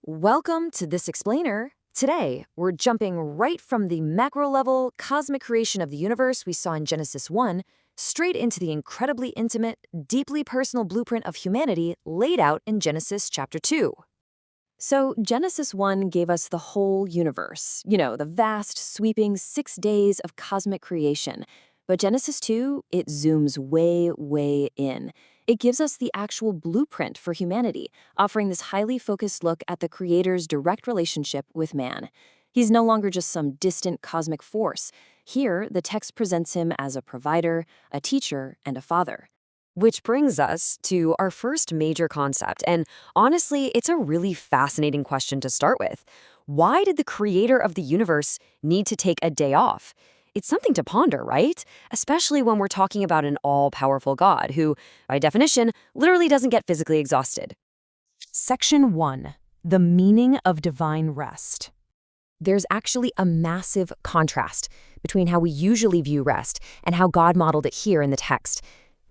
Welcome to this explainer. Today, we're jumping right from the macro-level cosmic creation of the universe we saw in Genesis 1 straight into the incredibly intimate, deeply personal blueprint of humanity laid out in Genesis chapter 2. So, Genesis 1 gave us the whole universe, the vast, sweeping 6 days of cosmic creation. But Genesis 2, it zooms way, way in. It gives us the actual blueprint for humanity, offering this highly focused look at the Creator's direct relationship with man. He's no longer just some distant cosmic force. Here, the text presents him as a provider, a teacher, and a father. Which brings us to our first major concept, and honestly, it's a really fascinating question to start with. Why did the creator of the universe need to take a day off? It's something to ponder, right? Especially when we're talking about an all-powerful God who, by definition, literally doesn't get physically exhausted. Section 1. The meaning of divine rest. There's actually a massive contrast between how we usually view rest and how God modeled it here in the text.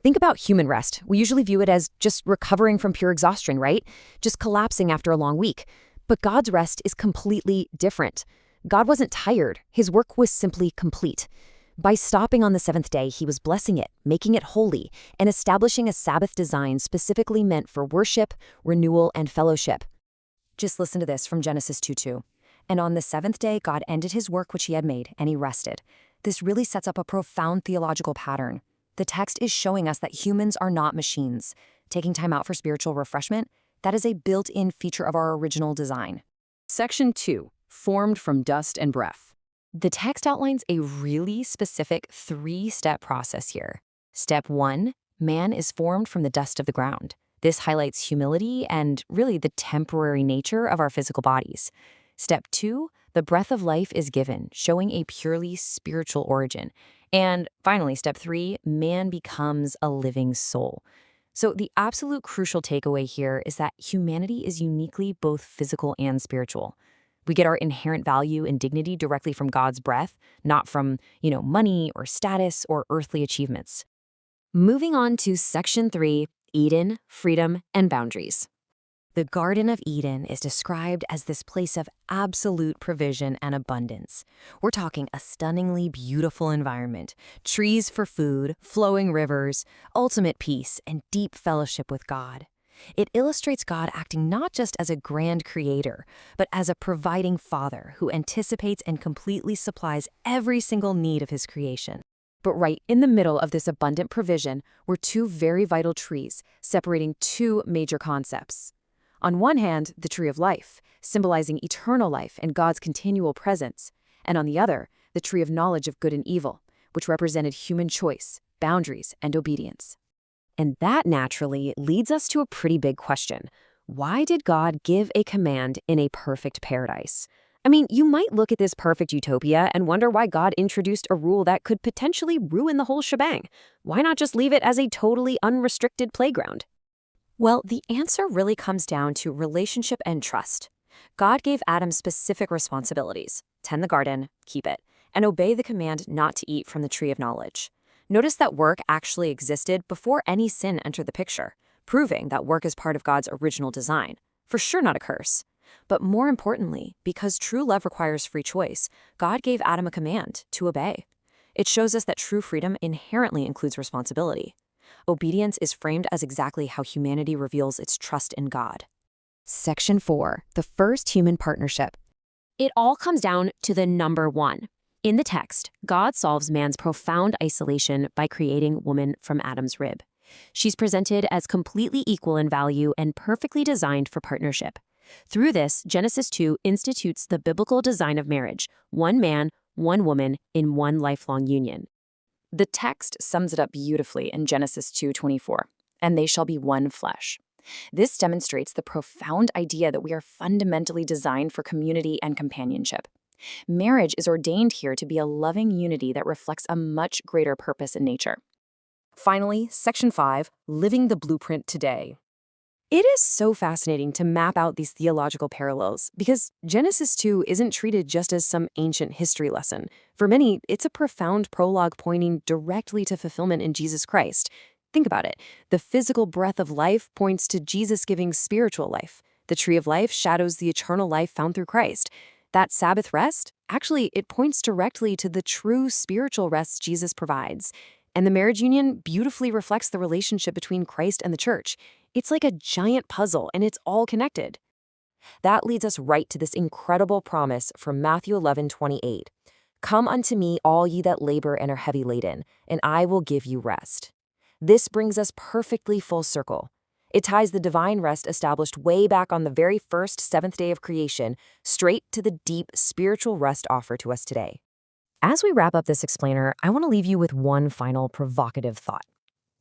Think about human rest. We usually view it as just recovering from pure exhaustion, right? Just collapsing after a long week. But God's rest is completely different. God wasn't tired. His work was simply complete. By stopping on the seventh day, he was blessing it, making it holy, and establishing a Sabbath design specifically meant for worship, renewal, and fellowship. Just listen to this from Genesis 2:2. And on the seventh day, God ended his work which he had made, and he rested. This really sets up a profound theological pattern. The text is showing us that humans are not machines. Taking time out for spiritual refreshment, that is a built-in feature of our original design. Section 2. Formed from dust and breath. The text outlines a really specific 3-step process here. Step 1, man is formed from the dust of the ground. This highlights humility and really the temporary nature of our physical bodies. Step 2, the breath of life is given, showing a purely spiritual origin. And finally, step 3, man becomes a living soul. So the absolute crucial takeaway here is that humanity is uniquely both physical and spiritual. We get our inherent value and dignity directly from God's breath, not from, money or status or earthly achievements. Moving on to Section 3, Eden, Freedom, and Boundaries. The Garden of Eden is described as this place of absolute provision and abundance. We're talking a stunningly beautiful environment, trees for food, flowing rivers, ultimate peace, and deep fellowship with God. It illustrates God acting not just as a grand creator, but as a providing father who anticipates and completely supplies every single need of his creation. But right in the middle of this abundant provision were 2 very vital trees, separating 2 major concepts. On one hand, the tree of life, symbolizing eternal life and God's continual presence, and on the other, the tree of knowledge of good and evil, which represented human choice, boundaries, and obedience. And that naturally leads us to a pretty big question. Why did God give a command in a perfect paradise? I mean, you might look at this perfect utopia and wonder why God introduced a rule that could potentially ruin the whole shebang. Why not just leave it as a totally unrestricted playground? Well, the answer really comes down to relationship and trust. God gave Adam specific responsibilities: tend the garden, keep it, and obey the command not to eat from the tree of knowledge. Notice that work actually existed before any sin entered the picture, proving that work is part of God's original design. For sure not a curse. But more importantly, because true love requires free choice, God gave Adam a command to obey. It shows us that true freedom inherently includes responsibility. Obedience is framed as exactly how humanity reveals its trust in God. Section 4, the first human partnership. It all comes down to the number 1. In the text, God solves man's profound isolation by creating woman from Adam's rib. She's presented as completely equal in value and perfectly designed for partnership. Through this, Genesis 2 institutes the biblical design of marriage: one man, one woman, in one lifelong union. The text sums it up beautifully in Genesis 2:24, and they shall be one flesh. This demonstrates the profound idea that we are fundamentally designed for community and companionship. Marriage is ordained here to be a loving unity that reflects a much greater purpose in nature. Finally, Section 5, Living the Blueprint Today. It is so fascinating to map out these theological parallels because Genesis 2 isn't treated just as some ancient history lesson. For many, it's a profound prologue pointing directly to fulfillment in Jesus Christ. Think about it. The physical breath of life points to Jesus giving spiritual life. The tree of life shadows the eternal life found through Christ. That Sabbath rest, actually, it points directly to the true spiritual rest Jesus provides. And the marriage union beautifully reflects the relationship between Christ and the church. It's like a giant puzzle, and it's all connected. That leads us right to this incredible promise from Matthew 11:28. Come unto me, all ye that labor and are heavy laden, and I will give you rest. This brings us perfectly full circle. It ties the divine rest established way back on the very first seventh day of creation straight to the deep spiritual rest offered to us today. As we wrap up this explainer, I want to leave you with one final provocative thought.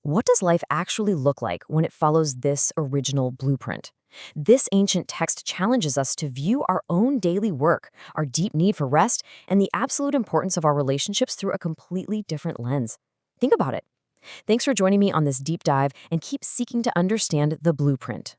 What does life actually look like when it follows this original blueprint? This ancient text challenges us to view our own daily work, our deep need for rest, and the absolute importance of our relationships through a completely different lens. Think about it. Thanks for joining me on this deep dive, and keep seeking to understand the blueprint.